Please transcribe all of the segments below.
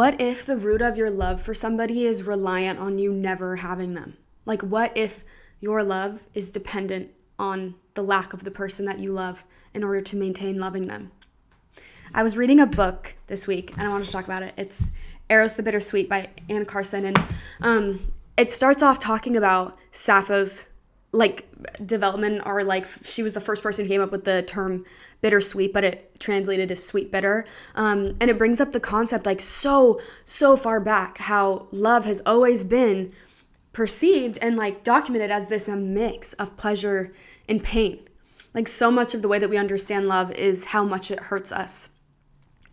What if the root of your love for somebody is reliant on you never having them? Like, what if your love is dependent on the lack of the person that you love in order to maintain loving them? I was reading a book this week, and I wanted to talk about it. It's Eros the Bittersweet by Anne Carson, and it starts off talking about Sappho's development, or she was the first person who came up with the term bittersweet, but it translated as sweet bitter, and it brings up the concept so far back, how love has always been perceived and documented as this mix of pleasure and pain. So much of the way that we understand love is how much it hurts us,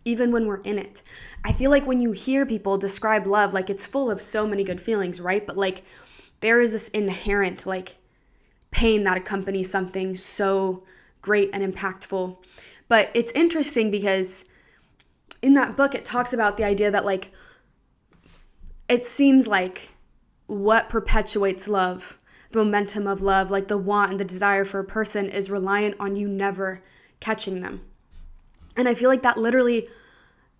even when we're in it. I feel like when you hear people describe love, it's full of so many good feelings, right? But there is this inherent pain that accompanies something so great and impactful. But it's interesting because in that book, it talks about the idea that it seems like what perpetuates love, the momentum of love, the want and the desire for a person, is reliant on you never catching them. And I feel like that literally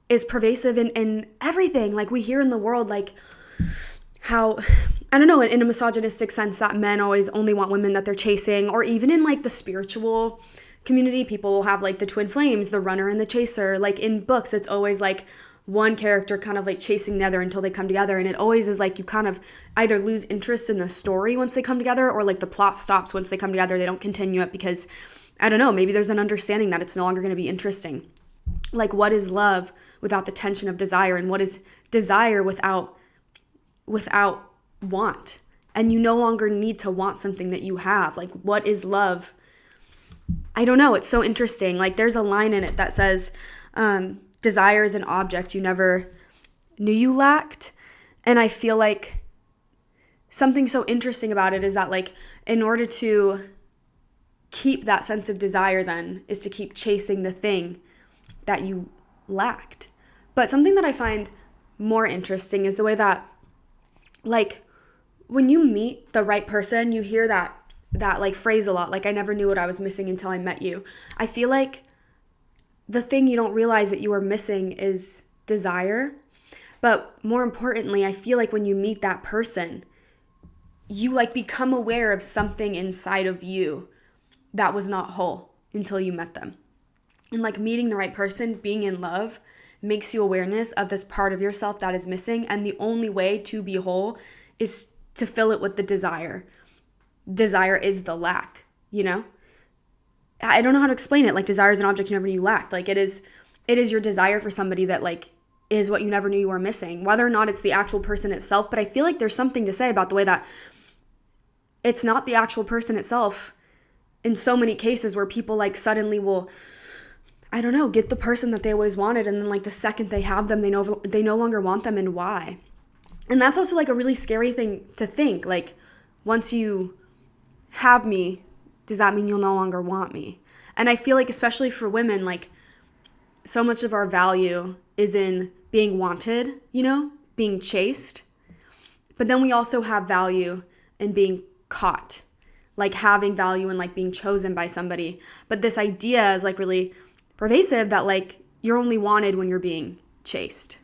is pervasive in everything. We hear in the world, how, I don't know, in a misogynistic sense, that men always only want women that they're chasing, or even in the spiritual community, people will have the twin flames, the runner and the chaser. In books, it's always one character kind of chasing the other until they come together, and it always is you kind of either lose interest in the story once they come together, or the plot stops once they come together. They don't continue it because, I don't know, maybe there's an understanding that it's no longer going to be interesting. What is love without the tension of desire, and what is desire without want? And you no longer need to want something that you have. What is love? I don't know. It's so interesting. There's a line in it that says, desire is an object you never knew you lacked. And I feel like something so interesting about it is that in order to keep that sense of desire, then is to keep chasing the thing that you lacked. But something that I find more interesting is the way that when you meet the right person, you hear that phrase a lot, I never knew what I was missing until I met you. I feel like the thing you don't realize that you are missing is desire. But more importantly, I feel like when you meet that person, you become aware of something inside of you that was not whole until you met them. And meeting the right person, being in love, makes you awareness of this part of yourself that is missing. And the only way to be whole is to fill it with the desire. Desire is the lack, I don't know how to explain it. Desire is an object you never knew you lacked. It is your desire for somebody that is what you never knew you were missing, whether or not it's the actual person itself. But I feel like there's something to say about the way that it's not the actual person itself in so many cases, where people suddenly will, I don't know, get the person that they always wanted, and then the second they have them, they no longer want them, and why. And that's also a really scary thing to think. Once you have me, does that mean you'll no longer want me? And I feel like, especially for women, so much of our value is in being wanted, being chased. But then we also have value in being caught, having value in being chosen by somebody. But this idea is really pervasive that you're only wanted when you're being chased,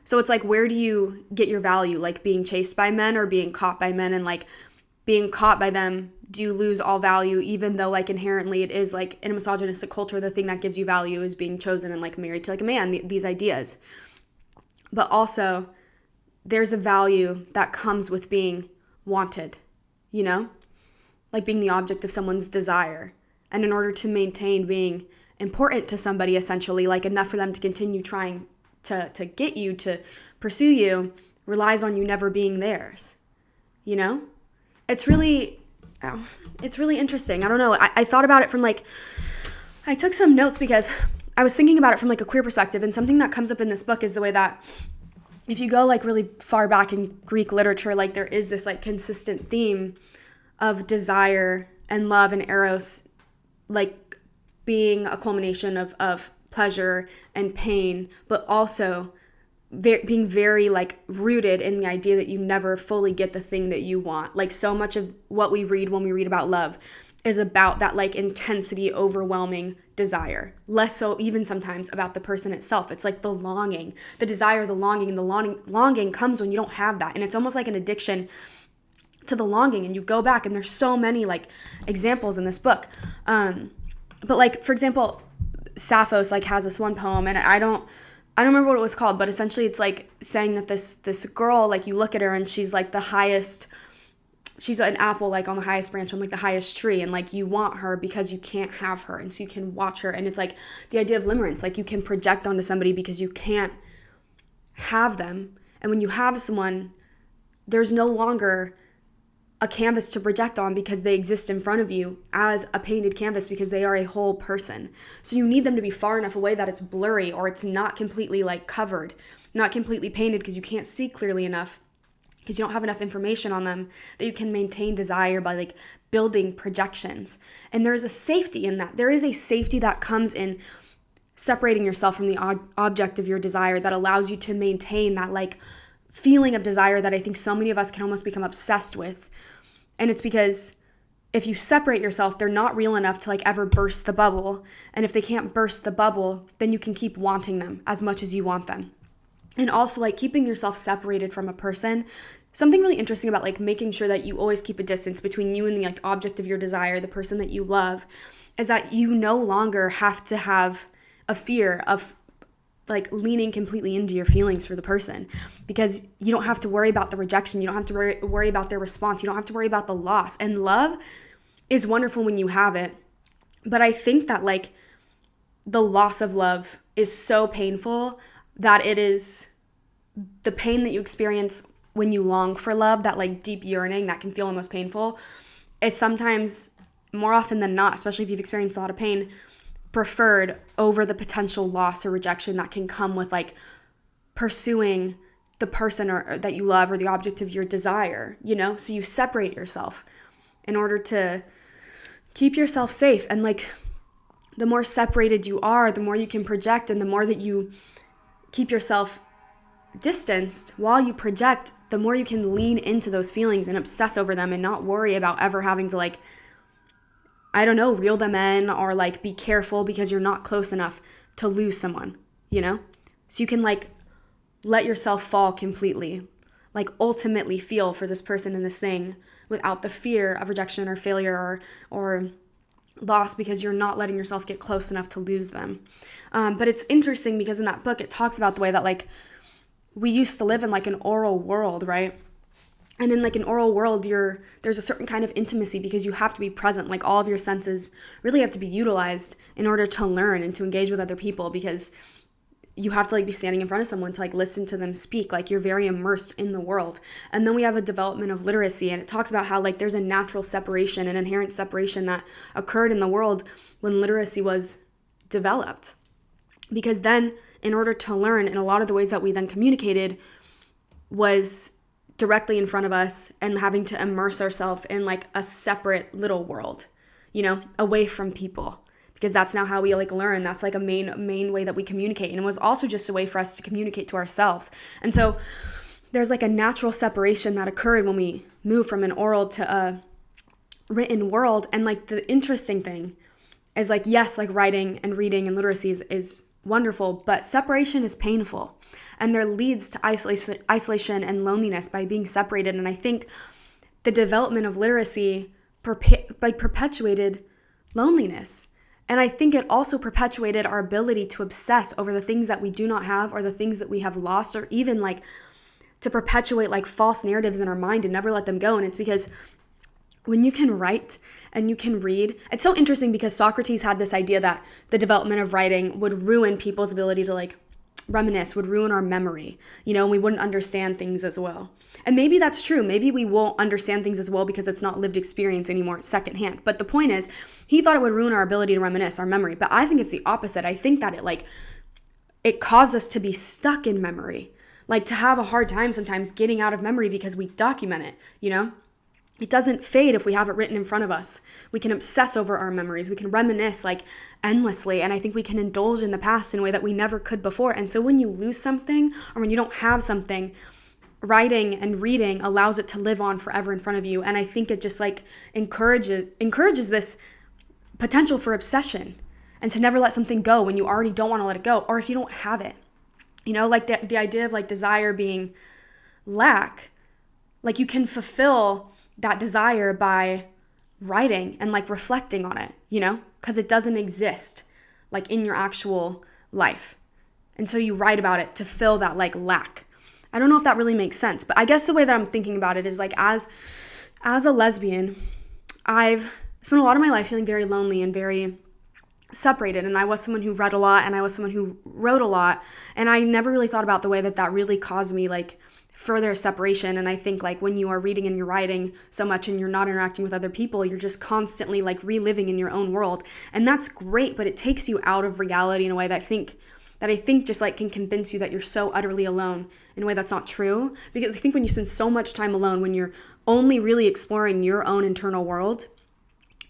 So it's where do you get your value? Being chased by men or being caught by men? And being caught by them, do you lose all value, even though inherently it is in a misogynistic culture, the thing that gives you value is being chosen and married to a man, these ideas. But also there's a value that comes with being wanted, being the object of someone's desire. And in order to maintain being important to somebody, essentially, enough for them to continue trying to get you, to pursue you, relies on you never being theirs, It's really interesting. I don't know. I thought about it from I took some notes because I was thinking about it from a queer perspective, and something that comes up in this book is the way that if you go really far back in Greek literature, there is this consistent theme of desire and love and eros, being a culmination of pleasure and pain, but also being very rooted in the idea that you never fully get the thing that you want. So much of what we read when we read about love is about that like intensity, overwhelming desire. Less so even sometimes about the person itself. It's like the longing, the desire, the longing, and the longing comes when you don't have that. And it's almost like an addiction to the longing. And you go back, and there's so many like examples in this book. But like, for example, Sappho's like has this one poem, and I don't remember what it was called, but essentially it's like saying that this girl, like you look at her and she's like the highest, she's an apple like on the highest branch on like the highest tree, and like you want her because you can't have her, and so you can watch her. And it's like the idea of limerence, like you can project onto somebody because you can't have them. And when you have someone, there's no longer a canvas to project on because they exist in front of you as a painted canvas because they are a whole person. So you need them to be far enough away that it's blurry, or it's not completely like covered, not completely painted because you can't see clearly enough because you don't have enough information on them, that you can maintain desire by like building projections. And there is a safety in that. There is a safety that comes in separating yourself from the object of your desire that allows you to maintain that like feeling of desire that I think so many of us can almost become obsessed with. And it's because if you separate yourself, they're not real enough to like ever burst the bubble. And if they can't burst the bubble, then you can keep wanting them as much as you want them. And also like keeping yourself separated from a person. Something really interesting about like making sure that you always keep a distance between you and the like object of your desire, the person that you love, is that you no longer have to have a fear of like leaning completely into your feelings for the person, because you don't have to worry about the rejection. You don't have to worry about their response. You don't have to worry about the loss. And love is wonderful when you have it. But I think that like the loss of love is so painful that it is the pain that you experience when you long for love, that like deep yearning that can feel almost painful, is sometimes, more often than not, especially if you've experienced a lot of pain, preferred over the potential loss or rejection that can come with like pursuing the person or that you love or the object of your desire, you know? So you separate yourself in order to keep yourself safe. And like the more separated you are, the more you can project, and the more that you keep yourself distanced while you project, the more you can lean into those feelings and obsess over them and not worry about ever having to like, I don't know, reel them in or like be careful because you're not close enough to lose someone, you know? So you can like let yourself fall completely, like ultimately feel for this person and this thing without the fear of rejection or failure or loss, because you're not letting yourself get close enough to lose them. But it's interesting because in that book, it talks about the way that like we used to live in like an oral world, right? And in like an oral world, there's a certain kind of intimacy because you have to be present. Like all of your senses really have to be utilized in order to learn and to engage with other people, because you have to like be standing in front of someone to like listen to them speak. Like you're very immersed in the world. And then we have a development of literacy, and it talks about how like there's a natural separation, an inherent separation that occurred in the world when literacy was developed. Because then in order to learn, in a lot of the ways that we then communicated was directly in front of us and having to immerse ourselves in like a separate little world, you know, away from people, because that's now how we like learn. That's like a main way that we communicate. And it was also just a way for us to communicate to ourselves. And so there's like a natural separation that occurred when we moved from an oral to a written world. And like the interesting thing is like, yes, like writing and reading and literacy is wonderful, but separation is painful. And there leads to isolation and loneliness by being separated. And I think the development of literacy perpetuated loneliness. And I think it also perpetuated our ability to obsess over the things that we do not have or the things that we have lost, or even like to perpetuate like false narratives in our mind and never let them go. And it's because when you can write and you can read, it's so interesting because Socrates had this idea that the development of writing would ruin people's ability to like reminisce, would ruin our memory, you know, and we wouldn't understand things as well. And maybe that's true. Maybe we won't understand things as well because it's not lived experience anymore. It's secondhand. But the point is, he thought it would ruin our ability to reminisce, our memory. But I think it's the opposite. I think that it caused us to be stuck in memory, like to have a hard time sometimes getting out of memory because we document it, you know? It doesn't fade if we have it written in front of us. We can obsess over our memories. We can reminisce like endlessly. And I think we can indulge in the past in a way that we never could before. And so when you lose something or when you don't have something, writing and reading allows it to live on forever in front of you. And I think it just like encourages this potential for obsession and to never let something go when you already don't want to let it go, or if you don't have it. You know, like the idea of like desire being lack, like you can fulfill that desire by writing and like reflecting on it, you know, because it doesn't exist like in your actual life. And so you write about it to fill that like lack. I don't know if that really makes sense, but I guess the way that I'm thinking about it is like as a lesbian, I've spent a lot of my life feeling very lonely and very separated. And I was someone who read a lot and I was someone who wrote a lot. And I never really thought about the way that really caused me like further separation. And I think like when you are reading and you're writing so much and you're not interacting with other people, you're just constantly like reliving in your own world. And that's great, but it takes you out of reality in a way that I think just like can convince you that you're so utterly alone in a way that's not true. Because I think when you spend so much time alone, when you're only really exploring your own internal world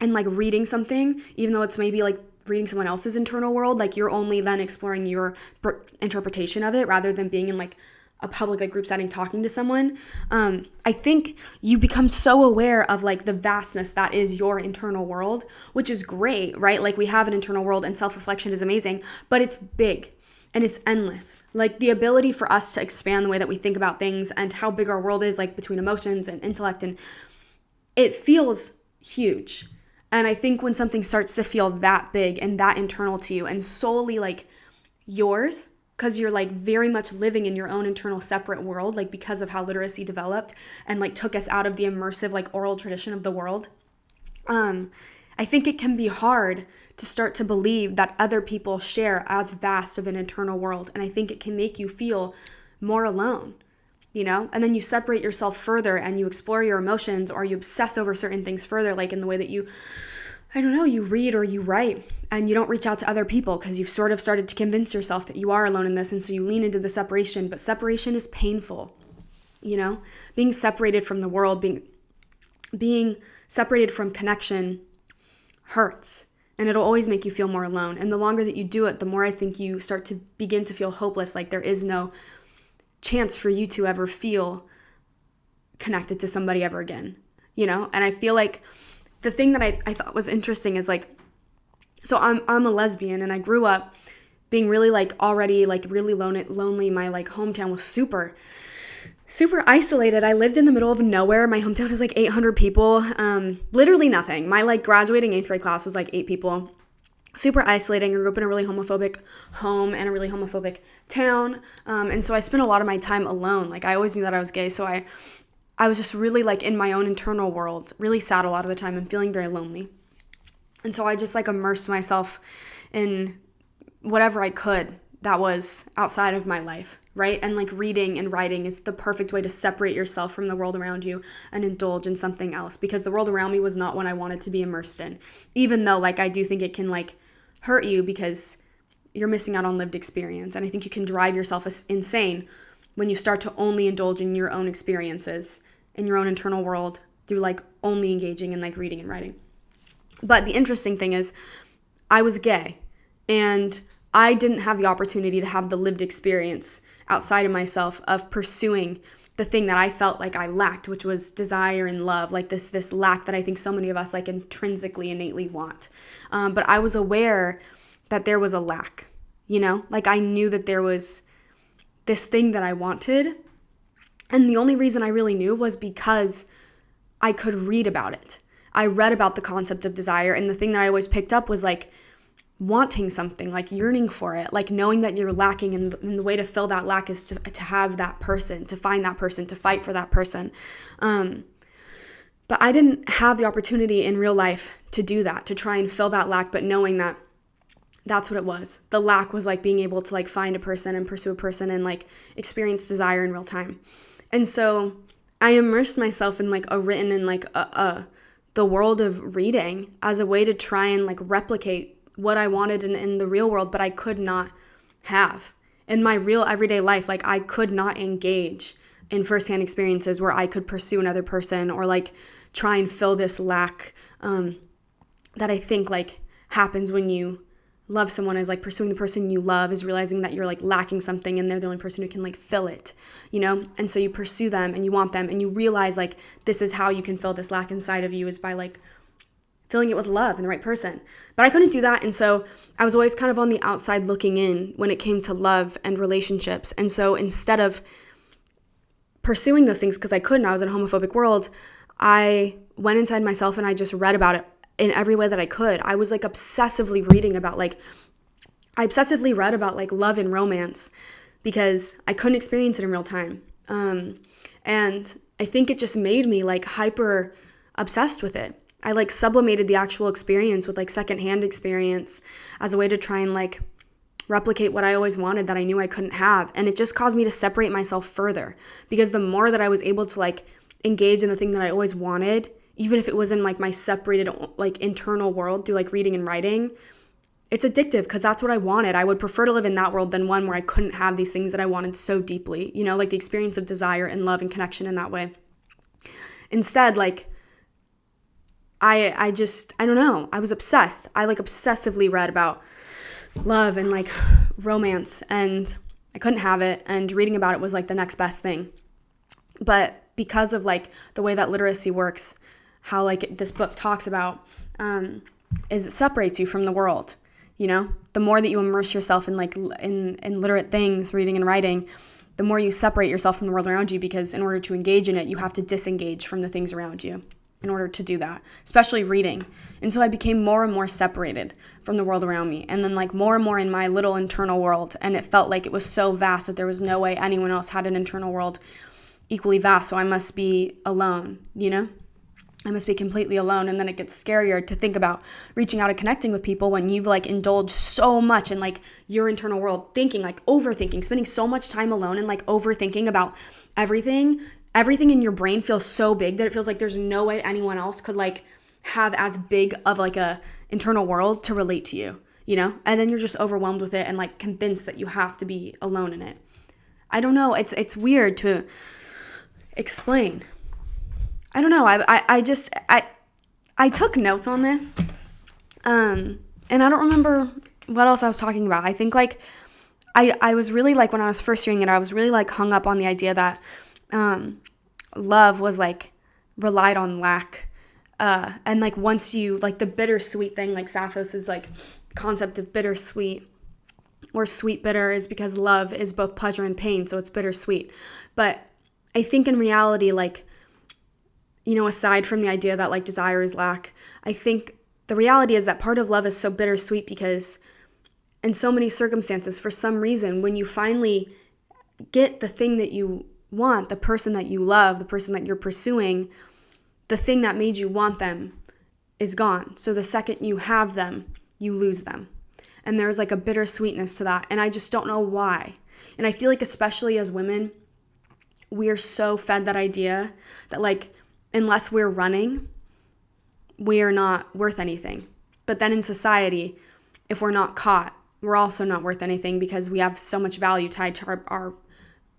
and like reading something, even though it's maybe like reading someone else's internal world, like you're only then exploring your interpretation of it rather than being in like a public like group setting talking to someone. I think you become so aware of like the vastness that is your internal world, which is great, right? Like we have an internal world and self-reflection is amazing, but it's big. And it's endless. Like the ability for us to expand the way that we think about things and how big our world is, like between emotions and intellect, and it feels huge. And I think when something starts to feel that big and that internal to you and solely like yours, because you're like very much living in your own internal separate world, like because of how literacy developed and like took us out of the immersive like oral tradition of the world, I think it can be hard to start to believe that other people share as vast of an internal world. And I think it can make you feel more alone, you know? And then you separate yourself further and you explore your emotions or you obsess over certain things further, like in the way that you read or you write, and you don't reach out to other people because you've sort of started to convince yourself that you are alone in this. And so you lean into the separation, but separation is painful, you know? Being separated from the world, being separated from connection hurts. And it'll always make you feel more alone. And the longer that you do it, the more I think you start to begin to feel hopeless, like there is no chance for you to ever feel connected to somebody ever again, you know? And I feel like the thing that I thought was interesting is like, so I'm a lesbian and I grew up being really like already like really lonely. My like hometown was super isolated. I lived in the middle of nowhere. My hometown has like 800 people, literally nothing. My like graduating 8th grade class was like 8 people. Super isolating. I grew up in a really homophobic home and a really homophobic town. And so I spent a lot of my time alone. Like I always knew that I was gay. So I was just really like in my own internal world, really sad a lot of the time and feeling very lonely. And so I just like immersed myself in whatever I could that was outside of my life, right? And like reading and writing is the perfect way to separate yourself from the world around you and indulge in something else, because the world around me was not one I wanted to be immersed in, even though like I do think it can like hurt you because you're missing out on lived experience. And I think you can drive yourself insane when you start to only indulge in your own experiences in your own internal world through like only engaging in like reading and writing. But the interesting thing is I was gay and I didn't have the opportunity to have the lived experience outside of myself of pursuing the thing that I felt like I lacked, which was desire and love, like this lack that I think so many of us like intrinsically, innately want. But I was aware that there was a lack, you know, like I knew that there was this thing that I wanted. And the only reason I really knew was because I could read about it. I read about the concept of desire, and the thing that I always picked up was like wanting something, like yearning for it, like knowing that you're lacking, and the way to fill that lack is to have that person, to find that person, to fight for that person. But I didn't have the opportunity in real life to do that, to try and fill that lack, but knowing that that's what it was. The lack was like being able to like find a person and pursue a person and like experience desire in real time. And so I immersed myself in like a written and like the world of reading as a way to try and like replicate what I wanted in the real world, but I could not have. In my real everyday life, like I could not engage in firsthand experiences where I could pursue another person or like try and fill this lack that I think like happens when you love someone is like pursuing the person you love is realizing that you're like lacking something and they're the only person who can like fill it, you know? And so you pursue them and you want them and you realize like this is how you can fill this lack inside of you, is by like filling it with love and the right person. But I couldn't do that. And so I was always kind of on the outside looking in when it came to love and relationships. And so instead of pursuing those things, because I couldn't, I was in a homophobic world, I went inside myself and I just read about it in every way that I could. I was like obsessively reading about I obsessively read about like love and romance because I couldn't experience it in real time. And I think it just made me like hyper obsessed with it. I like sublimated the actual experience with like secondhand experience as a way to try and like replicate what I always wanted that I knew I couldn't have. And it just caused me to separate myself further, because the more that I was able to like engage in the thing that I always wanted, even if it was in like my separated like internal world through like reading and writing, it's addictive because that's what I wanted. I would prefer to live in that world than one where I couldn't have these things that I wanted so deeply, you know, like the experience of desire and love and connection in that way. Instead, like I don't know, I was obsessed. I like obsessively read about love and like romance, and I couldn't have it, and reading about it was like the next best thing. But because of like the way that literacy works, how like this book talks about, is it separates you from the world. You know, the more that you immerse yourself in like in literate things, reading and writing, the more you separate yourself from the world around you, because in order to engage in it, you have to disengage from the things around you in order to do that, especially reading. And so I became more and more separated from the world around me, and then like more and more in my little internal world. And it felt like it was so vast that there was no way anyone else had an internal world equally vast. So I must be alone, you know? I must be completely alone. And then it gets scarier to think about reaching out and connecting with people when you've like indulged so much in like your internal world, thinking, like overthinking, spending so much time alone and like overthinking about everything. Everything in your brain feels so big that it feels like there's no way anyone else could like have as big of like a internal world to relate to you, you know? And then you're just overwhelmed with it and like convinced that you have to be alone in it. I don't know. It's weird to explain. I don't know. I took notes on this. And I don't remember what else I was talking about. I think like I was really like, when I was first reading it, I was really like hung up on the idea that love was like relied on lack, and like once you like the bittersweet thing, like Sappho's like concept of bittersweet or sweet bitter is because love is both pleasure and pain, so it's bittersweet. But I think in reality, like, you know, aside from the idea that like desire is lack, I think the reality is that part of love is so bittersweet because in so many circumstances, for some reason, when you finally get the thing that you want, the person that you love, the person that you're pursuing, the thing that made you want them is gone. So the second you have them, you lose them. And there's like a bittersweetness to that. And I just don't know why. And I feel like especially as women, we are so fed that idea that like, unless we're running, we are not worth anything. But then in society, if we're not caught, we're also not worth anything because we have so much value tied to our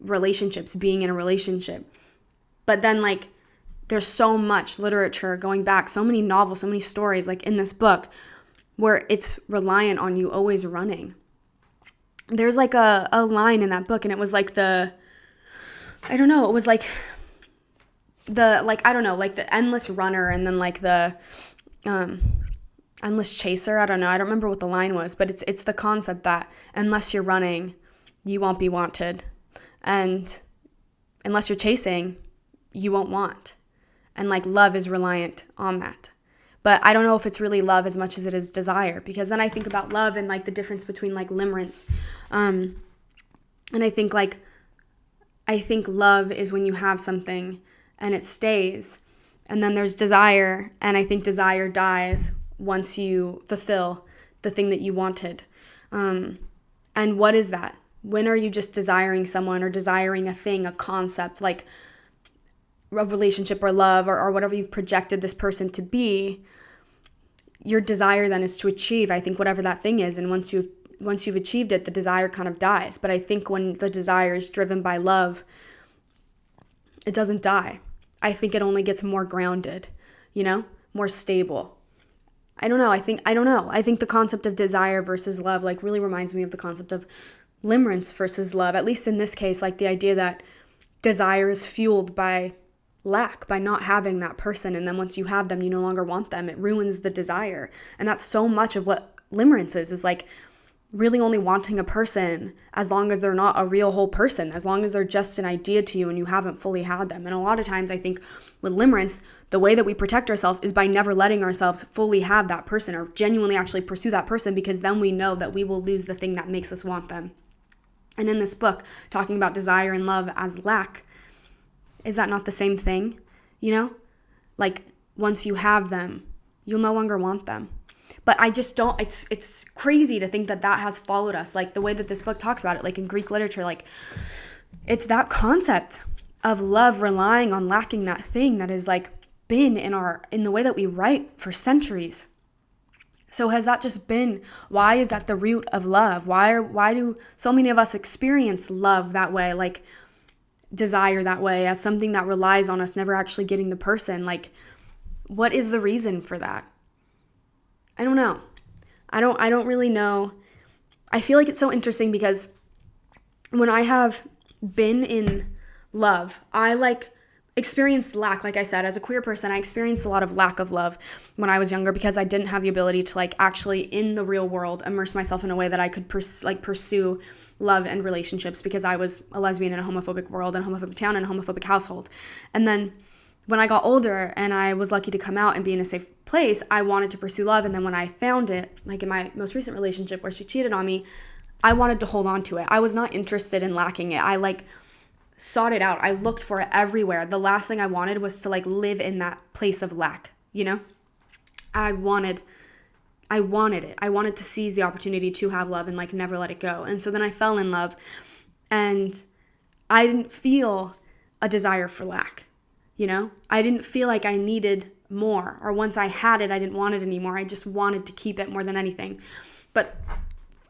relationships, being in a relationship. But then like there's so much literature going back, so many novels, so many stories like in this book where it's reliant on you always running. There's like a line in that book, and it was like the endless runner, and then like the endless chaser. I don't know. I don't remember what the line was, but it's the concept that unless you're running, you won't be wanted. And unless you're chasing, you won't want. And like love is reliant on that. But I don't know if it's really love as much as it is desire, because then I think about love and like the difference between like limerence. And I think love is when you have something and it stays. And then there's desire, and I think desire dies once you fulfill the thing that you wanted. And what is that? When are you just desiring someone or desiring a thing, a concept, like a relationship or love or whatever you've projected this person to be? Your desire then is to achieve, I think, whatever that thing is. And once you've achieved it, the desire kind of dies. But I think when the desire is driven by love, it doesn't die. I think it only gets more grounded, you know, more stable. I don't know. I don't know. I think the concept of desire versus love like really reminds me of the concept of limerence versus love, at least in this case, like the idea that desire is fueled by lack, by not having that person. And then once you have them, you no longer want them. It ruins the desire. And that's so much of what limerence is like really only wanting a person as long as they're not a real whole person, as long as they're just an idea to you and you haven't fully had them. And a lot of times I think with limerence, the way that we protect ourselves is by never letting ourselves fully have that person or genuinely actually pursue that person, because then we know that we will lose the thing that makes us want them. And in this book, talking about desire and love as lack, is that not the same thing? You know, like once you have them, you'll no longer want them. But I just don't, it's crazy to think that that has followed us. Like the way that this book talks about it, like in Greek literature, like it's that concept of love relying on lacking that thing that has like been in the way that we write for centuries. So has that just been, why is that the root of love? Why do so many of us experience love that way, like desire that way, as something that relies on us never actually getting the person? Like, what is the reason for that? I don't know. I don't really know. I feel like it's so interesting because when I have been in love, I like experienced lack. Like I said, as a queer person, I experienced a lot of lack of love when I was younger because I didn't have the ability to like actually in the real world immerse myself in a way that I could pursue love and relationships, because I was a lesbian in a homophobic world and a homophobic town and a homophobic household. And then when I got older and I was lucky to come out and be in a safe place, I wanted to pursue love. And then when I found it, like in my most recent relationship where she cheated on me, I wanted to hold on to it. I was not interested in lacking it. I like sought it out. I looked for it everywhere. The last thing I wanted was to like live in that place of lack, you know? I wanted it. I wanted to seize the opportunity to have love and like never let it go. And so then I fell in love and I didn't feel a desire for lack. You know, I didn't feel like I needed more, or once I had it, I didn't want it anymore. I just wanted to keep it more than anything. But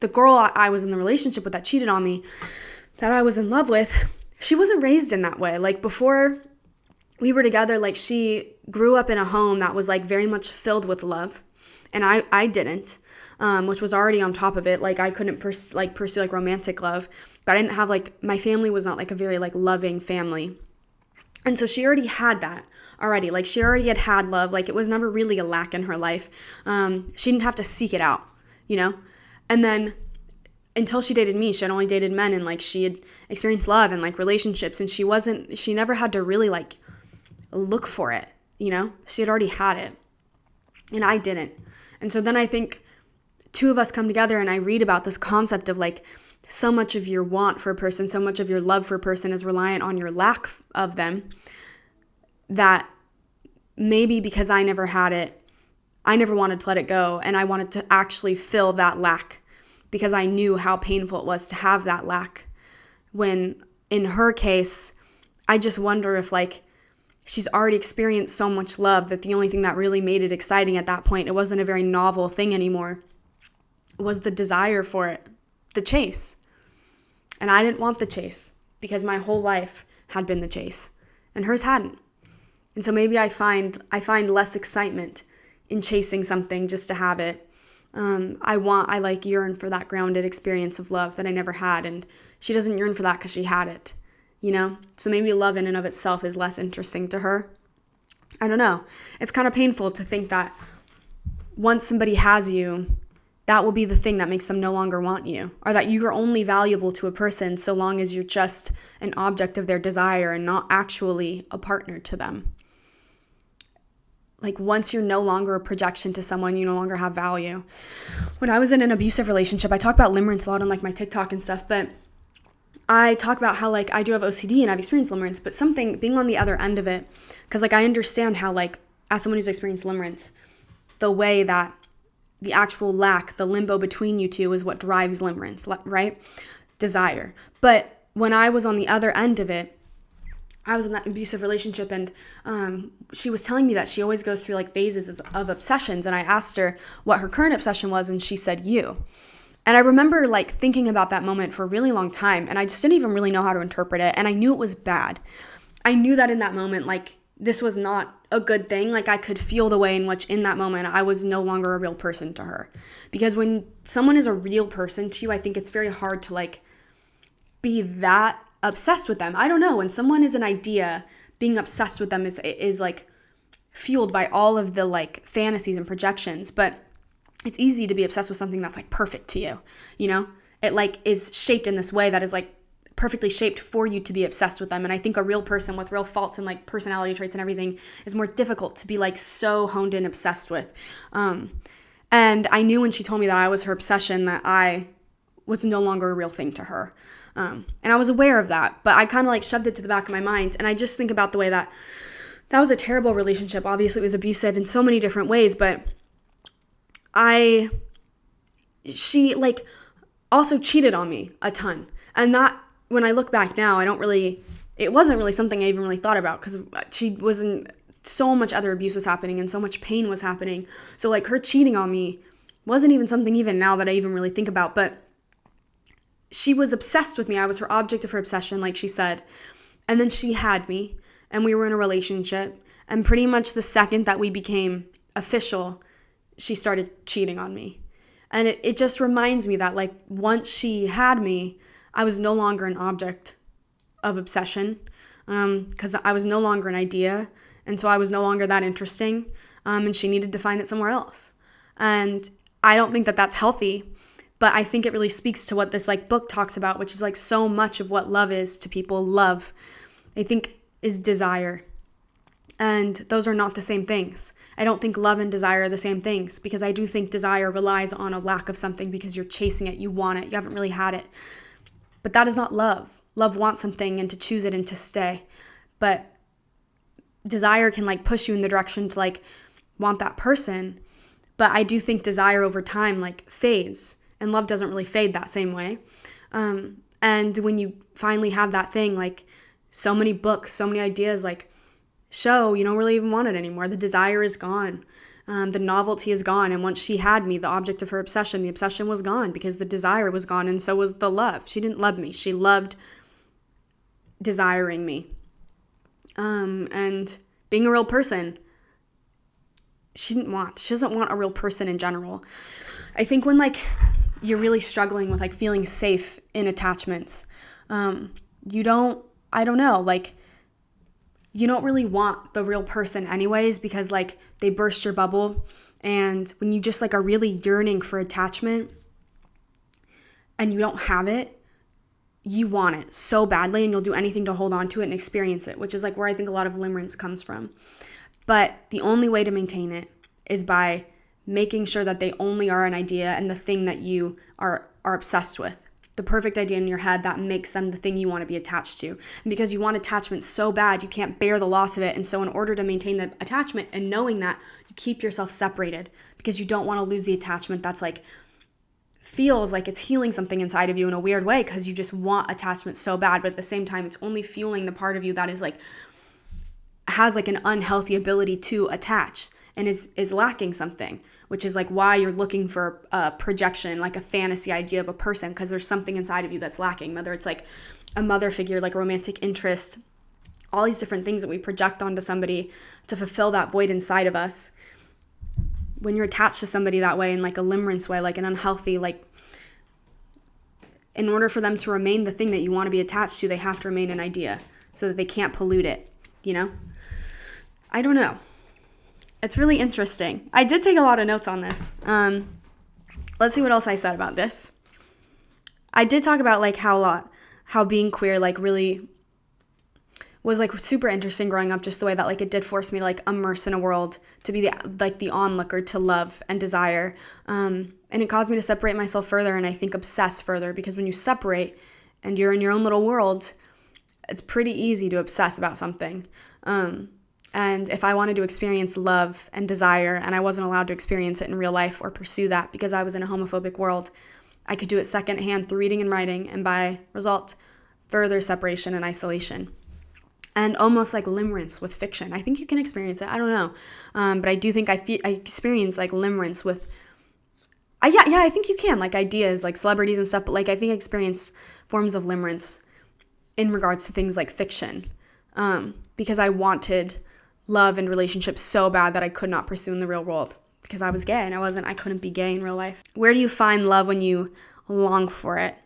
the girl I was in the relationship with that cheated on me, that I was in love with, she wasn't raised in that way. Like before we were together, like she grew up in a home that was like very much filled with love. And I didn't, which was already on top of it. Like I couldn't pursue like romantic love, but I didn't have like, my family was not like a very like loving family. And so she already had that already. Like she already had love. Like it was never really a lack in her life. She didn't have to seek it out, you know? And then until she dated me, she had only dated men, and like she had experienced love and like relationships, and she never had to really like look for it, you know? She had already had it and I didn't. And so then I think two of us come together and I read about this concept of like, so much of your want for a person, so much of your love for a person is reliant on your lack of them, that maybe because I never had it, I never wanted to let it go, and I wanted to actually fill that lack because I knew how painful it was to have that lack. When in her case, I just wonder if like she's already experienced so much love that the only thing that really made it exciting at that point, it wasn't a very novel thing anymore, was the desire for it, the chase. And I didn't want the chase because my whole life had been the chase and hers hadn't. And so maybe I find less excitement in chasing something just to have it. I like yearn for that grounded experience of love that I never had. And she doesn't yearn for that because she had it, you know? So maybe love in and of itself is less interesting to her. I don't know. It's kind of painful to think that once somebody has you, that will be the thing that makes them no longer want you, or that you are only valuable to a person so long as you're just an object of their desire and not actually a partner to them. Like once you're no longer a projection to someone, you no longer have value. When I was in an abusive relationship, I talk about limerence a lot on like my TikTok and stuff, but I talk about how like I do have OCD and I've experienced limerence, but something being on the other end of it, because like I understand how like as someone who's experienced limerence, the way that the actual lack, the limbo between you two is what drives limerence, right? Desire. But when I was on the other end of it, I was in that abusive relationship, and she was telling me that she always goes through like phases of obsessions, and I asked her what her current obsession was, and she said you. And I remember like thinking about that moment for a really long time, and I just didn't even really know how to interpret it, and I knew it was bad. I knew that in that moment, like this was not a good thing. Like, I could feel the way in which in that moment I was no longer a real person to her. Because when someone is a real person to you, I think it's very hard to like be that obsessed with them. I don't know. When someone is an idea, being obsessed with them is like fueled by all of the like fantasies and projections. But it's easy to be obsessed with something that's like perfect to you, you know? It like is shaped in this way that is like perfectly shaped for you to be obsessed with them. And I think a real person with real faults and like personality traits and everything is more difficult to be like so honed in obsessed with. And I knew when she told me that I was her obsession that I was no longer a real thing to her. And I was aware of that, but I kind of like shoved it to the back of my mind. And I just think about the way that was a terrible relationship. Obviously it was abusive in so many different ways, but she like also cheated on me a ton. And that, when I look back now, it wasn't really something I even really thought about, because so much other abuse was happening and so much pain was happening. So like her cheating on me wasn't even something even now that I even really think about, but she was obsessed with me. I was her object of her obsession, like she said. And then she had me and we were in a relationship. And pretty much the second that we became official, she started cheating on me. And it just reminds me that like once she had me, I was no longer an object of obsession, because I was no longer an idea. And so I was no longer that interesting. And she needed to find it somewhere else. And I don't think that that's healthy, but I think it really speaks to what this like book talks about, which is like so much of what love is to people. Love, I think, is desire. And those are not the same things. I don't think love and desire are the same things, because I do think desire relies on a lack of something because you're chasing it, you want it, you haven't really had it. But that is not love. Love wants something and to choose it and to stay. But desire can like push you in the direction to like want that person. But I do think desire over time like fades, and love doesn't really fade that same way. And when you finally have that thing, like so many books, so many ideas like show you don't really even want it anymore. The desire is gone. The novelty is gone. And once she had me, the object of her obsession, the obsession was gone because the desire was gone, and so was the love. She didn't love me. She loved desiring me. And being a real person, she doesn't want a real person in general. I think when like you're really struggling with like feeling safe in attachments, you don't really want the real person anyways, because like they burst your bubble. And when you just like are really yearning for attachment and you don't have it, you want it so badly and you'll do anything to hold on to it and experience it, which is like where I think a lot of limerence comes from. But the only way to maintain it is by making sure that they only are an idea and the thing that you are obsessed with. The perfect idea in your head that makes them the thing you want to be attached to. And because you want attachment so bad, you can't bear the loss of it. And so in order to maintain the attachment and knowing that, you keep yourself separated because you don't want to lose the attachment that's like feels like it's healing something inside of you in a weird way, because you just want attachment so bad. But at the same time, it's only fueling the part of you that is like has like an unhealthy ability to attach and is lacking something, which is like why you're looking for a projection, like a fantasy idea of a person, because there's something inside of you that's lacking, whether it's like a mother figure, like a romantic interest, all these different things that we project onto somebody to fulfill that void inside of us. When you're attached to somebody that way, in like a limerence way, like an unhealthy, like in order for them to remain the thing that you want to be attached to, they have to remain an idea so that they can't pollute it, you know? I don't know. It's really interesting. I did take a lot of notes on this. Let's see what else I said about this. I did talk about like how being queer like really was like super interesting growing up, just the way that like it did force me to like immerse in a world, to be the onlooker to love and desire. And it caused me to separate myself further, and I think obsess further, because when you separate and you're in your own little world, it's pretty easy to obsess about something. And if I wanted to experience love and desire and I wasn't allowed to experience it in real life or pursue that because I was in a homophobic world, I could do it secondhand through reading and writing, and by result, further separation and isolation. And almost like limerence with fiction. I think you can experience it. I don't know. But I do think I experience like limerence with, I think you can, like ideas, like celebrities and stuff, but like I think I experience forms of limerence in regards to things like fiction. Because I wanted love and relationships so bad that I could not pursue in the real world because I was gay and I couldn't be gay in real life. Where do you find love when you long for it?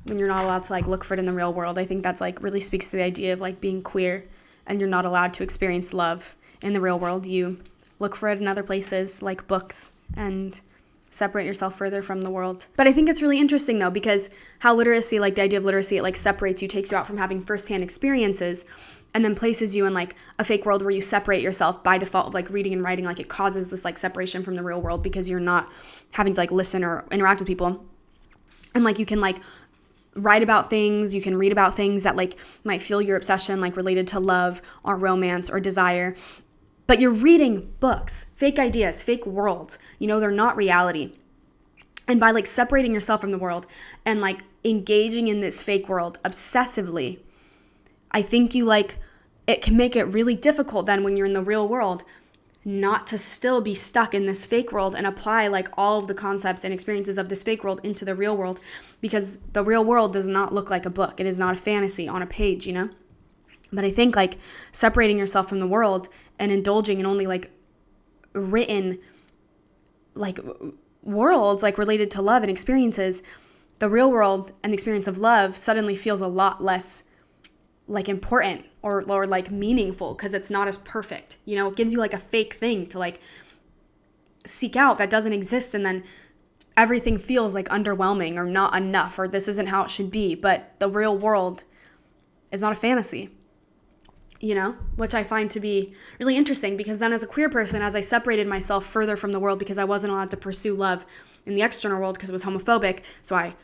When you're not allowed to like look for it in the real world? I think that's like really speaks to the idea of like being queer and you're not allowed to experience love in the real world. You look for it in other places like books and separate yourself further from the world. But I think it's really interesting though, because how literacy, like the idea of literacy, it like separates you, takes you out from having firsthand experiences and then places you in like a fake world where you separate yourself by default, like reading and writing, like it causes this like separation from the real world because you're not having to like listen or interact with people. And like you can like write about things, you can read about things that like might fuel your obsession, like related to love or romance or desire. But you're reading books, fake ideas, fake worlds. You know, they're not reality. And by like separating yourself from the world and like engaging in this fake world obsessively, I think you like, it can make it really difficult then when you're in the real world not to still be stuck in this fake world and apply like all of the concepts and experiences of this fake world into the real world, because the real world does not look like a book. It is not a fantasy on a page, you know? But I think like separating yourself from the world and indulging in only like written like worlds like related to love and experiences, the real world and the experience of love suddenly feels a lot less like important or like meaningful because it's not as perfect. You know, it gives you like a fake thing to like seek out that doesn't exist, and then everything feels like underwhelming or not enough or this isn't how it should be. But the real world is not a fantasy, you know, which I find to be really interesting, because then as a queer person, as I separated myself further from the world because I wasn't allowed to pursue love in the external world because it was homophobic, so I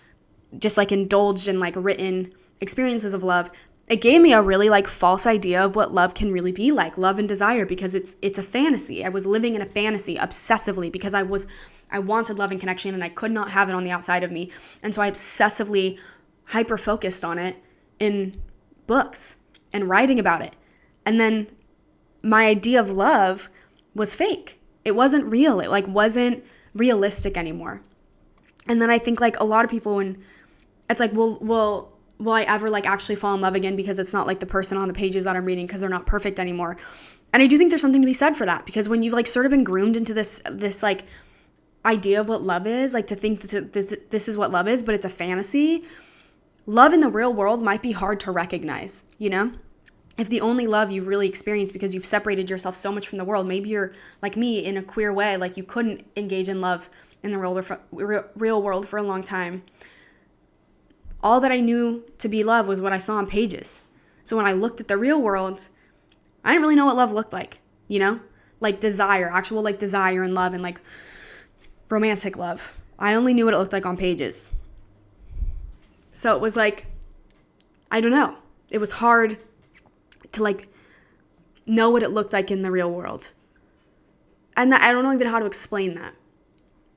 just like indulged in like written experiences of love. It gave me a really like false idea of what love can really be like, love and desire, because it's a fantasy. I was living in a fantasy obsessively because I wanted love and connection and I could not have it on the outside of me. And so I obsessively hyper-focused on it in books and writing about it. And then my idea of love was fake. It wasn't real. It like wasn't realistic anymore. And then I think like a lot of people, when it's like, will I ever like actually fall in love again because it's not like the person on the pages that I'm reading because they're not perfect anymore. And I do think there's something to be said for that, because when you've like sort of been groomed into this like idea of what love is, like to think that this is what love is, but it's a fantasy. Love in the real world might be hard to recognize, you know? If the only love you've really experienced because you've separated yourself so much from the world, maybe you're like me in a queer way, like you couldn't engage in love in the real world for a long time. All that I knew to be love was what I saw on pages. So when I looked at the real world, I didn't really know what love looked like, you know? Like desire, actual like desire and love and like romantic love. I only knew what it looked like on pages. So it was like, I don't know. It was hard to like know what it looked like in the real world. And I don't know even how to explain that.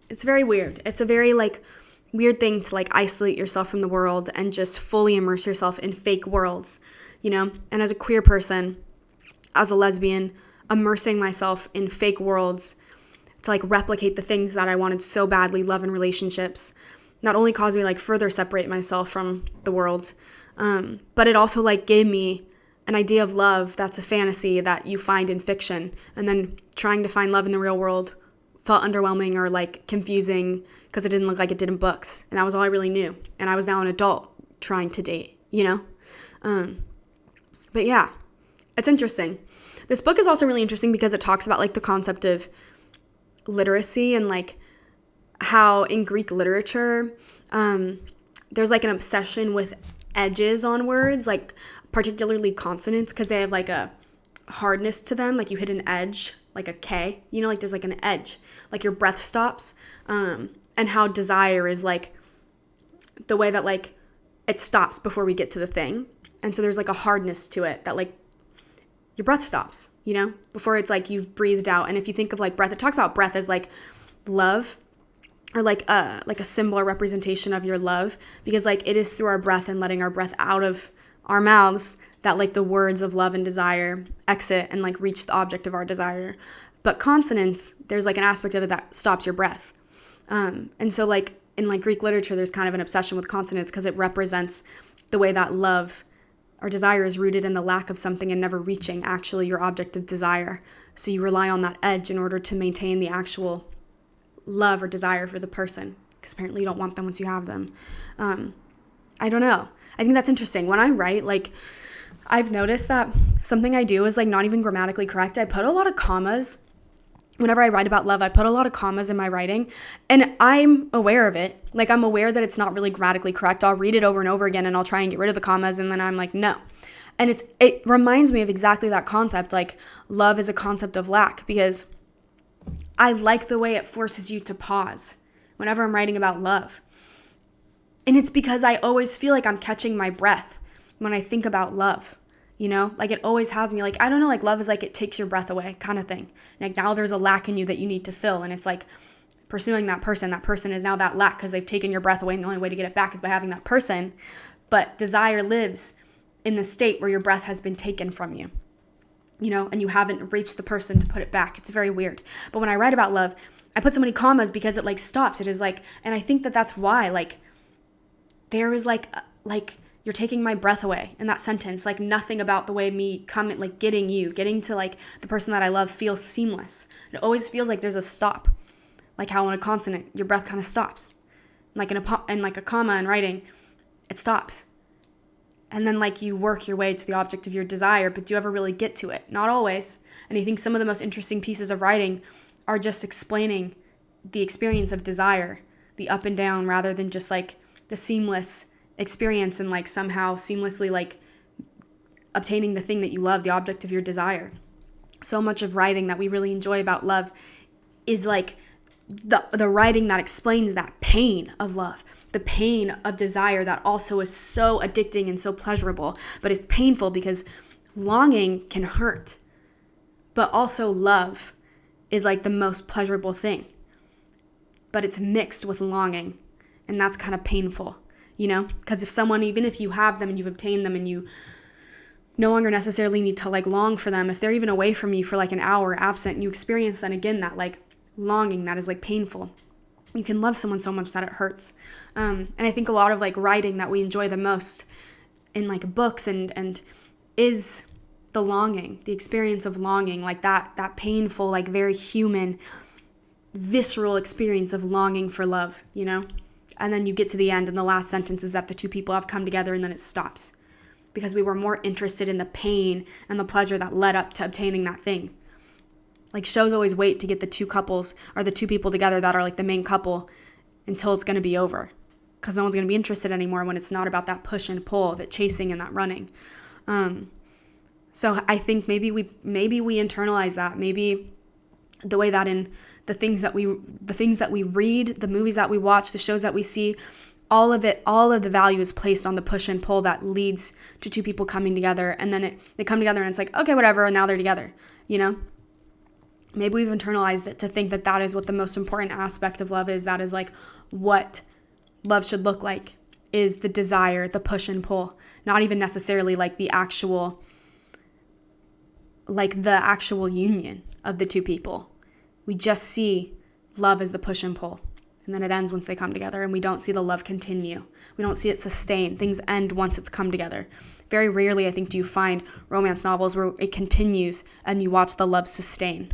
It's very weird. It's a very like weird thing to like isolate yourself from the world and just fully immerse yourself in fake worlds, you know? And as a queer person, as a lesbian, immersing myself in fake worlds to like replicate the things that I wanted so badly, love and relationships, not only caused me like further separate myself from the world, but it also like gave me an idea of love that's a fantasy that you find in fiction, and then trying to find love in the real world felt underwhelming or like confusing because it didn't look like it did in books, and that was all I really knew. And I was now an adult trying to date, you know? But yeah, it's interesting. This book is also really interesting because it talks about like the concept of literacy and like how in Greek literature, there's like an obsession with edges on words, like particularly consonants, because they have like a hardness to them. Like you hit an edge, like a K, you know, like there's like an edge, like your breath stops. And how desire is like the way that like it stops before we get to the thing. And so there's like a hardness to it that like your breath stops, you know, before it's like you've breathed out. And if you think of like breath, it talks about breath as like love, or like a symbol or representation of your love, because like it is through our breath and letting our breath out of our mouths that like the words of love and desire exit and like reach the object of our desire. But consonants, there's like an aspect of it that stops your breath. And so like in like Greek literature, there's kind of an obsession with consonants because it represents the way that love Our desire is rooted in the lack of something and never reaching actually your object of desire. So you rely on that edge in order to maintain the actual love or desire for the person, because apparently you don't want them once you have them. I don't know. I think that's interesting. When I write, like, I've noticed that something I do is like not even grammatically correct. I put a lot of commas. Whenever I write about love, I put a lot of commas in my writing, and I'm aware of it. Like, I'm aware that it's not really grammatically correct. I'll read it over and over again, and I'll try and get rid of the commas, and then I'm like, no. And it reminds me of exactly that concept. Like, love is a concept of lack, because I like the way it forces you to pause whenever I'm writing about love. And it's because I always feel like I'm catching my breath when I think about love. You know, like, it always has me, like, I don't know, like, love is like it takes your breath away kind of thing. Like, now there's a lack in you that you need to fill, and it's like pursuing that person is now that lack because they've taken your breath away, and the only way to get it back is by having that person. But desire lives in the state where your breath has been taken from you, you know, and you haven't reached the person to put it back. It's very weird. But when I write about love, I put so many commas because it like stops. It is like, and I think that that's why, like, there is like you're taking my breath away in that sentence. Like, nothing about the way me coming, like, getting to like the person that I love feels seamless. It always feels like there's a stop, like how in a consonant your breath kind of stops, like in a comma in writing, it stops, and then like you work your way to the object of your desire. But do you ever really get to it? Not always. And I think some of the most interesting pieces of writing are just explaining the experience of desire, the up and down, rather than just like the seamless experience and like somehow seamlessly like obtaining the thing that you love, the object of your desire. So much of writing that we really enjoy about love is like the writing that explains that pain of love, the pain of desire that also is so addicting and so pleasurable, but it's painful because longing can hurt, but also love is like the most pleasurable thing, but it's mixed with longing, and that's kind of painful. You know, because if someone, even if you have them and you've obtained them and you no longer necessarily need to like long for them, if they're even away from you for like an hour absent and you experience then again that like longing that is like painful, you can love someone so much that it hurts. And I think a lot of like writing that we enjoy the most in like books and is the longing, the experience of longing, like that painful, like very human, visceral experience of longing for love, you know? And then you get to the end and the last sentence is that the two people have come together, and then it stops because we were more interested in the pain and the pleasure that led up to obtaining that thing. Like, shows always wait to get the two couples or the two people together that are like the main couple until it's going to be over, because no one's going to be interested anymore when it's not about that push and pull, that chasing and that running. So I think maybe we internalize that. Maybe the way that in the things that we read, the movies that we watch, the shows that we see, all of the value is placed on the push and pull that leads to two people coming together, and then they come together and it's like, okay, whatever, and now they're together, you know? Maybe we've internalized it to think that that is what the most important aspect of love is. That is like what love should look like, is the desire, the push and pull, not even necessarily like the actual union of the two people. We just see love as the push and pull, and then it ends once they come together, and we don't see the love continue. We don't see it sustain. Things end once it's come together. Very rarely, I think, do you find romance novels where it continues and you watch the love sustain.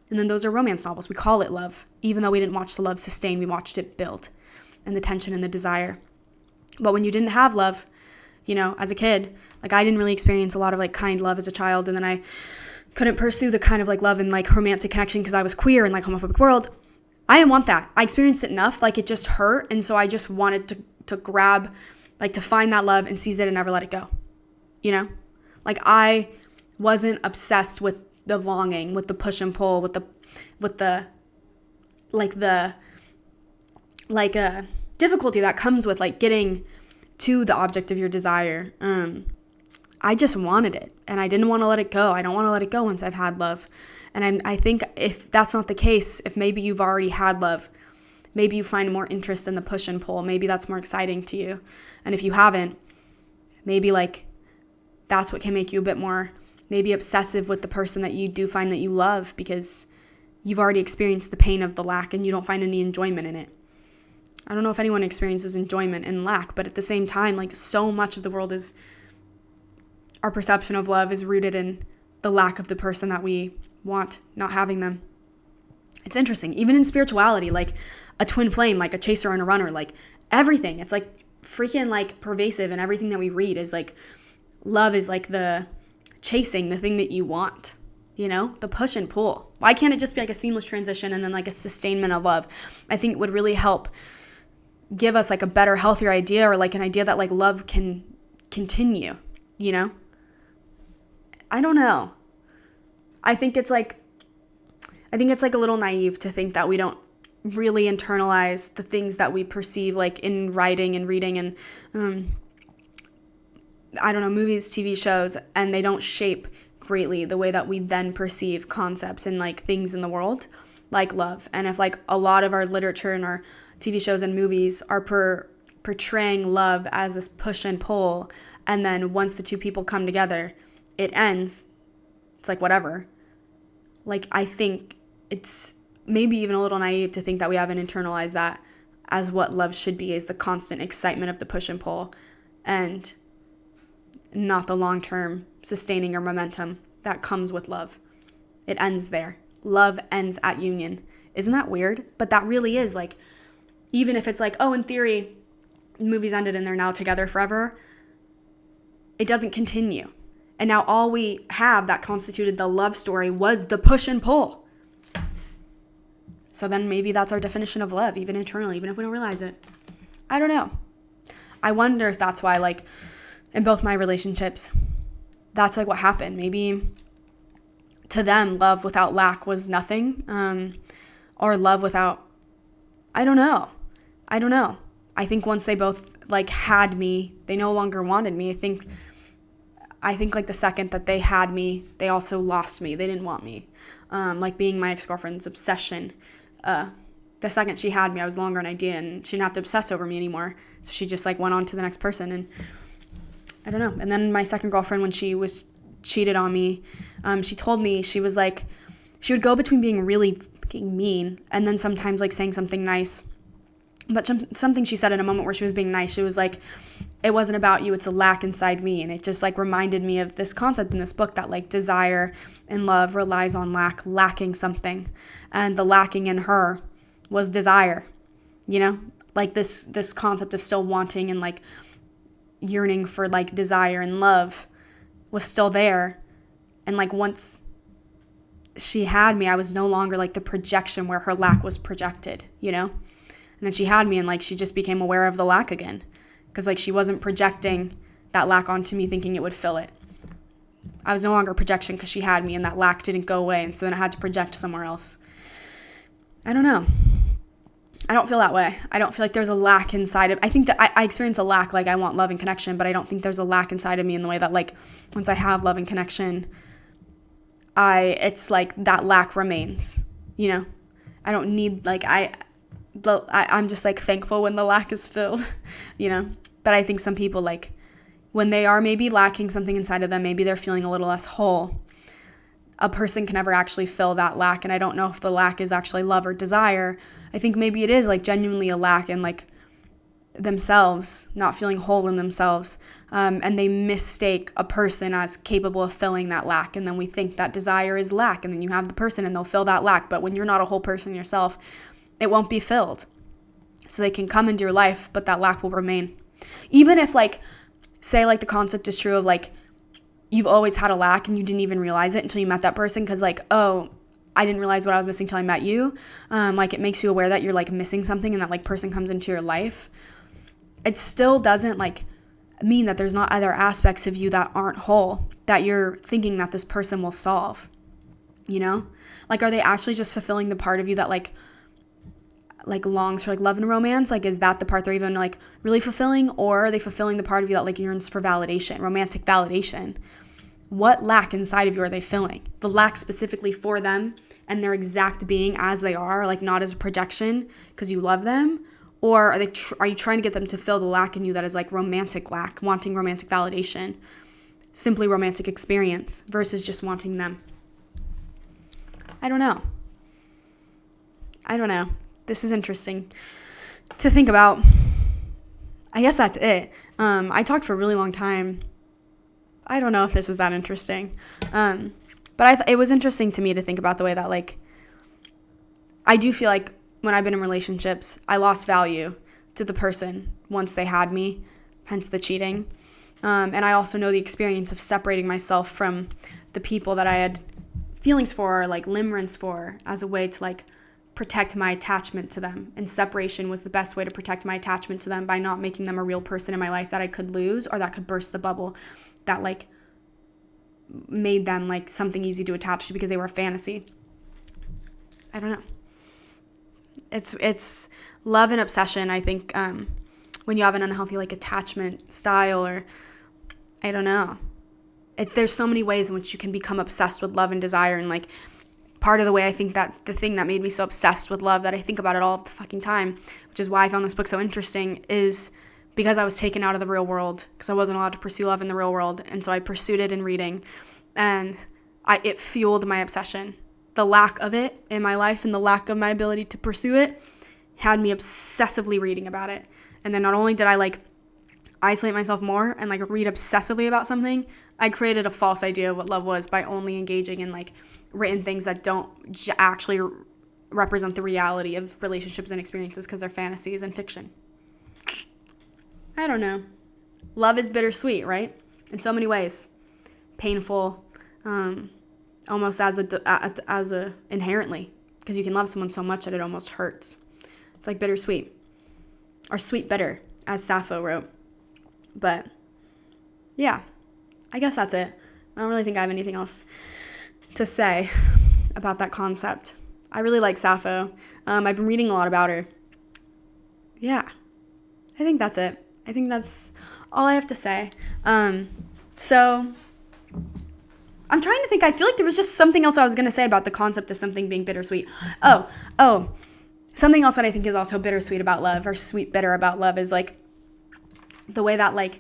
And then those are romance novels. We call it love. Even though we didn't watch the love sustain, we watched it build, and the tension and the desire. But when you didn't have love, you know, as a kid, like, I didn't really experience a lot of like kind love as a child, and then I couldn't pursue the kind of like love and like romantic connection because I was queer in like homophobic world. I didn't want that. I experienced it enough, like it just hurt, and so I just wanted to grab, like, to find that love and seize it and never let it go. You know, like, I wasn't obsessed with the longing, with the push and pull, with the difficulty that comes with like getting to the object of your desire. I just wanted it, and I didn't want to let it go. I don't want to let it go once I've had love. And I think if that's not the case, if maybe you've already had love, maybe you find more interest in the push and pull. Maybe that's more exciting to you. And if you haven't, maybe like that's what can make you a bit more maybe obsessive with the person that you do find that you love, because you've already experienced the pain of the lack and you don't find any enjoyment in it. I don't know if anyone experiences enjoyment in lack, but at the same time, like, so much of the world is our perception of love is rooted in the lack of the person that we want, not having them. It's interesting. Even in spirituality, like a twin flame, like a chaser and a runner, like everything. It's like freaking like pervasive, and everything that we read is like love is like the chasing, the thing that you want, you know, the push and pull. Why can't it just be like a seamless transition and then like a sustainment of love? I think it would really help give us like a better, healthier idea, or like an idea that like love can continue, you know? I don't know. I think it's like a little naive to think that we don't really internalize the things that we perceive like in writing and reading and I don't know, movies, TV shows, and they don't shape greatly the way that we then perceive concepts and like things in the world, like love. And if like a lot of our literature and our TV shows and movies are portraying love as this push and pull, and then once the two people come together, it ends, it's like whatever. Like I think it's maybe even a little naive to think that we haven't internalized that as what love should be, is the constant excitement of the push and pull, and not the long-term sustaining or momentum that comes with love. It ends there. Love ends at union. Isn't that weird? But that really is like, even if it's like, oh, in theory, movies ended and they're now together forever, it doesn't continue. And now all we have that constituted the love story was the push and pull. So then maybe that's our definition of love, even internally, even if we don't realize it. I don't know. I wonder if that's why, like, in both my relationships, that's like what happened. Maybe to them, love without lack was nothing, or love without, I don't know. I think once they both like had me, they no longer wanted me. I think like the second that they had me, they also lost me. They didn't want me. Like being my ex-girlfriend's obsession. The second she had me, I was no longer an idea, and she didn't have to obsess over me anymore. So she just like went on to the next person, and I don't know. And then my second girlfriend, when she was cheated on me, she told me, she was like, she would go between being really fucking mean and then sometimes like saying something nice. But something she said in a moment where she was being nice, she was like, it wasn't about you, it's a lack inside me. And it just like reminded me of this concept in this book that like desire and love relies on lacking something. And the lacking in her was desire, you know, like this concept of still wanting and like yearning for like desire and love was still there. And like once she had me, I was no longer like the projection where her lack was projected, you know? And then she had me, and like she just became aware of the lack again, because like she wasn't projecting that lack onto me thinking it would fill it. I was no longer a projection because she had me, and that lack didn't go away, and so then I had to project somewhere else. I don't know. I don't feel that way. I don't feel like there's a lack inside of, I think that I experience a lack, like I want love and connection, but I don't think there's a lack inside of me in the way that like once I have love and connection, it's like that lack remains, you know? I don't need like, I'm just like thankful when the lack is filled, you know? But I think some people like when they are maybe lacking something inside of them, maybe they're feeling a little less whole. A person can never actually fill that lack. And I don't know if the lack is actually love or desire. I think maybe it is like genuinely a lack in like themselves, not feeling whole in themselves. And they mistake a person as capable of filling that lack. And then we think that desire is lack. And then you have the person and they'll fill that lack. But when you're not a whole person yourself, it won't be filled. So they can come into your life, but that lack will remain. Even if like, say like the concept is true of like, you've always had a lack and you didn't even realize it until you met that person because like, oh, I didn't realize what I was missing till I met you. Like it makes you aware that you're like missing something and that like person comes into your life. It still doesn't like mean that there's not other aspects of you that aren't whole that you're thinking that this person will solve, you know? Like, are they actually just fulfilling the part of you that like longs for like love and romance? Like, is that the part they're even like really fulfilling, or are they fulfilling the part of you that like yearns for validation, romantic validation? What lack inside of you are they filling? The lack specifically for them and their exact being as they are, like not as a projection because you love them? Or are you trying to get them to fill the lack in you that is like romantic lack, wanting romantic validation, simply romantic experience versus just wanting them? I don't know. This is interesting to think about. I guess that's it. I talked for a really long time. I don't know if this is that interesting. But it was interesting to me to think about the way that, like, I do feel like when I've been in relationships, I lost value to the person once they had me, hence the cheating. And I also know the experience of separating myself from the people that I had feelings for, or like limerence for, as a way to like protect my attachment to them. And separation was the best way to protect my attachment to them, by not making them a real person in my life that I could lose, or that could burst the bubble that like made them like something easy to attach to because they were a fantasy. I don't know. It's love and obsession. I think when you have an unhealthy like attachment style, or I don't know, there's so many ways in which you can become obsessed with love and desire. And like part of the way I think that the thing that made me so obsessed with love, that I think about it all the fucking time, which is why I found this book so interesting, is because I was taken out of the real world, because I wasn't allowed to pursue love in the real world. And so I pursued it in reading, and it fueled my obsession. The lack of it in my life and the lack of my ability to pursue it had me obsessively reading about it. And then not only did I like isolate myself more and like read obsessively about something, I created a false idea of what love was by only engaging in like written things that don't actually represent the reality of relationships and experiences, because they're fantasies and fiction. I don't know. Love is bittersweet, right? In so many ways. Painful, almost as a inherently, because you can love someone so much that it almost hurts. It's like bittersweet, or sweet bitter, as Sappho wrote. But yeah, I guess that's it. I don't really think I have anything else to say about that concept. I really like Sappho. I've been reading a lot about her. Yeah, I think that's it. I think that's all I have to say. So I'm trying to think. I feel like there was just something else I was going to say about the concept of something being bittersweet. Oh, something else that I think is also bittersweet about love, or sweet bitter about love, is like the way that like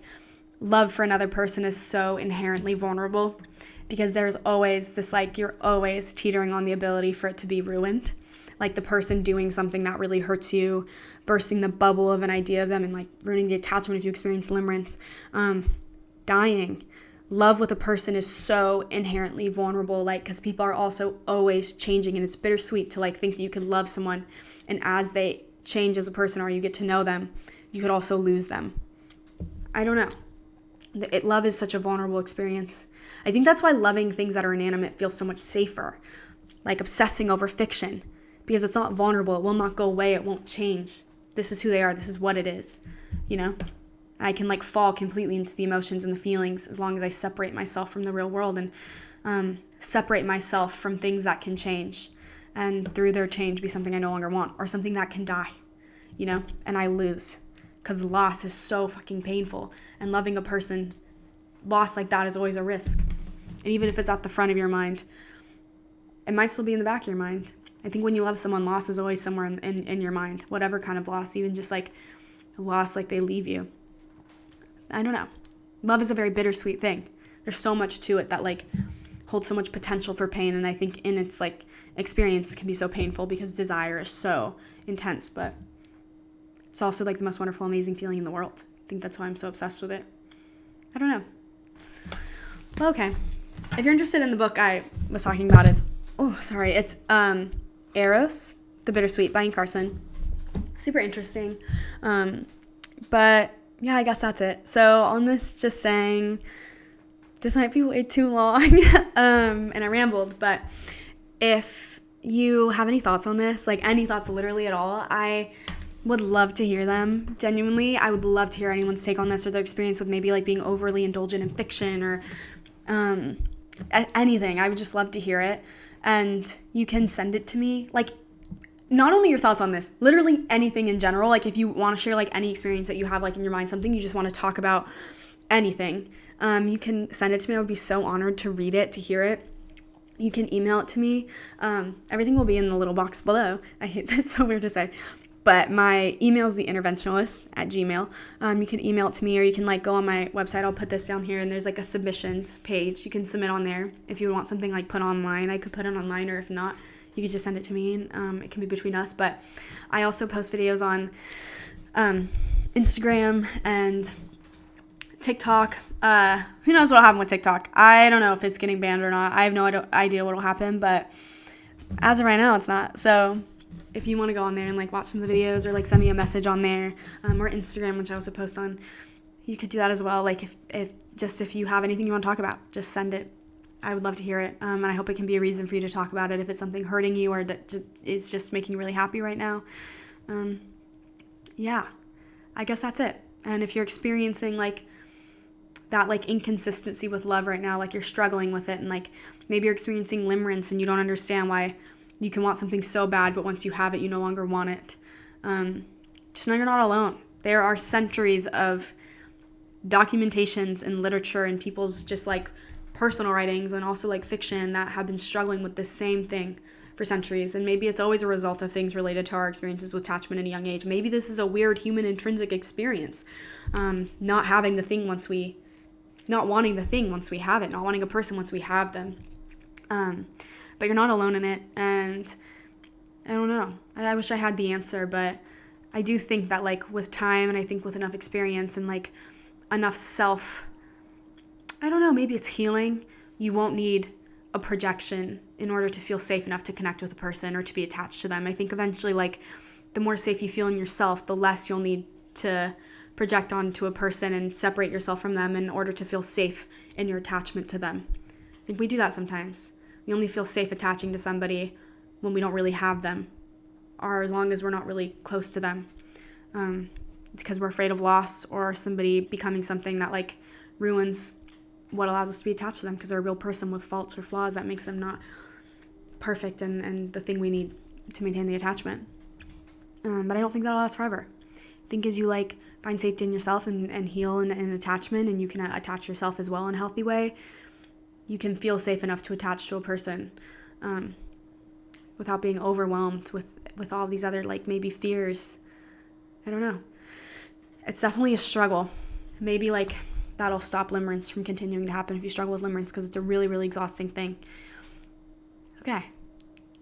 love for another person is so inherently vulnerable, because there's always this like, you're always teetering on the ability for it to be ruined. Like the person doing something that really hurts you, bursting the bubble of an idea of them, and like ruining the attachment if you experience limerence, dying. Love with a person is so inherently vulnerable, like, because people are also always changing, and it's bittersweet to like think that you could love someone, and as they change as a person, or you get to know them, you could also lose them. I don't know. Love is such a vulnerable experience. I think that's why loving things that are inanimate feels so much safer, like obsessing over fiction, because it's not vulnerable. It will not go away. It won't change. This is who they are. This is what it is, you know? I can like fall completely into the emotions and the feelings as long as I separate myself from the real world, and separate myself from things that can change, and through their change be something I no longer want, or something that can die, you know, and I lose, because loss is so fucking painful, and loving a person, loss like that is always a risk. And even if it's at the front of your mind, it might still be in the back of your mind. I think when you love someone, loss is always somewhere in your mind, whatever kind of loss, even just like a loss like they leave you. I don't know. Love is a very bittersweet thing. There's so much to it that like holds so much potential for pain, and I think in its like experience can be so painful because desire is so intense, but it's also like the most wonderful, amazing feeling in the world. I think that's why I'm so obsessed with it. I don't know. Well, okay. If you're interested in the book I was talking about, it's Eros, The Bittersweet by Niki Christine. Super interesting. But yeah, I guess that's it. So on this, just saying, this might be way too long, and I rambled, but if you have any thoughts on this, like any thoughts literally at all, I would love to hear them. Genuinely, I would love to hear anyone's take on this, or their experience with maybe like being overly indulgent in fiction, or anything. I would just love to hear it. And you can send it to me, like, not only your thoughts on this, literally anything in general. Like if you want to share like any experience that you have like in your mind, something you just want to talk about, anything, you can send it to me. I would be so honored to read it, to hear it. You can email it to me. Everything will be in the little box below. I hate that's so weird to say, but my email is theinterventionalist@gmail.com. You can email it to me, or you can like go on my website. I'll put this down here, and there's like a submissions page. You can submit on there. If you want something like put online, I could put it online, or if not, you could just send it to me, and it can be between us. But I also post videos on Instagram and TikTok. Who knows what'll happen with TikTok? I don't know if it's getting banned or not. I have no idea what'll happen, but as of right now, it's not. So if you want to go on there and like watch some of the videos or like send me a message on there, or Instagram, which I also post on, you could do that as well. Like if you have anything you want to talk about, just send it. I would love to hear it. And I hope it can be a reason for you to talk about it if it's something hurting you or that is just making you really happy right now. Yeah, I guess that's it. And if you're experiencing like that like inconsistency with love right now, like you're struggling with it, and like maybe you're experiencing limerence and you don't understand why you can want something so bad, but once you have it, you no longer want it. Just know you're not alone. There are centuries of documentations and literature and people's just like personal writings and also like fiction that have been struggling with the same thing for centuries. And maybe it's always a result of things related to our experiences with attachment at a young age. Maybe this is a weird human intrinsic experience. Not having the thing not wanting the thing once we have it, not wanting a person once we have them. But you're not alone in it. And I don't know. I wish I had the answer, but I do think that like with time and I think with enough experience and like enough I don't know, maybe it's healing. You won't need a projection in order to feel safe enough to connect with a person or to be attached to them. I think eventually, like, the more safe you feel in yourself, the less you'll need to project onto a person and separate yourself from them in order to feel safe in your attachment to them. I think we do that sometimes. We only feel safe attaching to somebody when we don't really have them, or as long as we're not really close to them. It's because we're afraid of loss or somebody becoming something that, like, ruins what allows us to be attached to them, because they're a real person with faults or flaws that makes them not perfect and the thing we need to maintain the attachment. But I don't think that'll last forever. I think as you like find safety in yourself and heal in attachment, and you can attach yourself as well in a healthy way, you can feel safe enough to attach to a person without being overwhelmed with all these other like maybe fears. I don't know. It's definitely a struggle. Maybe like that'll stop limerence from continuing to happen if you struggle with limerence, because it's a really, really exhausting thing. Okay.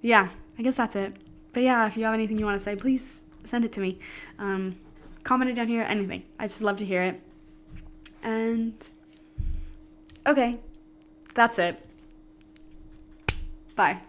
Yeah, I guess that's it. But yeah, if you have anything you want to say, please send it to me. Comment it down here, anything. I just love to hear it. And okay, that's it. Bye.